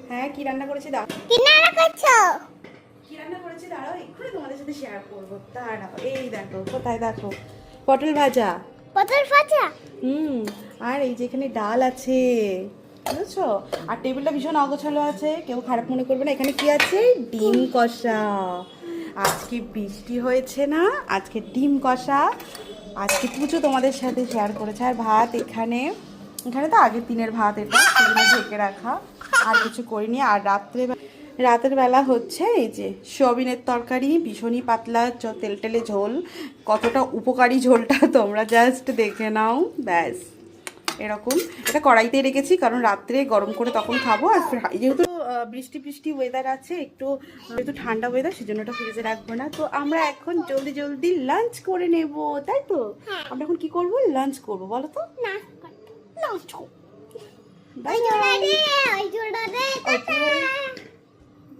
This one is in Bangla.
হ্যাঁ, কি রান্না করেছি দাও। কি রান্না করছো? কি রান্না করেছি দাঁড়াও, এক্ষুনি তোমাদের সাথে শেয়ার করবো। দাঁড়াও, এই দেখো, কোথায় দেখো, পটল ভাজা। পটল ভাজা। আর এই যে এখানে ডাল আছে, বুঝেছো? আর টেবিলটা ভীষণ অগোছালো আছে, কেউ খারাপ মনে করবে না। এখানে কি আছে? ডিম কষা। আজকে বৃষ্টি হয়েছে না, আজকে ডিম কষা। আজকে পুজো তোমাদের সাথে শেয়ার করেছে। আর ভাত এখানে, এখানে তো আগের দিনের ভাত, এটা সেগুলো ঢেকে রাখা। আর কিছু করিনি। আর রাতের বেলা হচ্ছে এই যে সয়াবিনের তরকারি, ভীষণই পাতলা তেল টেলে ঝোল। কতটা উপকারী ঝোলটা তোমরা জাস্ট দেখে নাও, ব্যাস। এরকম এটা কড়াইতে রেখেছি, কারণ রাত্রে গরম করে তখন খাবো। আর যেহেতু বৃষ্টি বৃষ্টি ওয়েদার আছে, একটু ঠান্ডা ওয়েদার, সেজন্য ওটা ফ্রিজে রাখবো না। তো আমরা এখন জলদি জলদি লাঞ্চ করে নেব, তাই তো? আমরা এখন কি করবো? লাঞ্চ করবো, বলো তো? না। লাঞ্চ। Bye bye.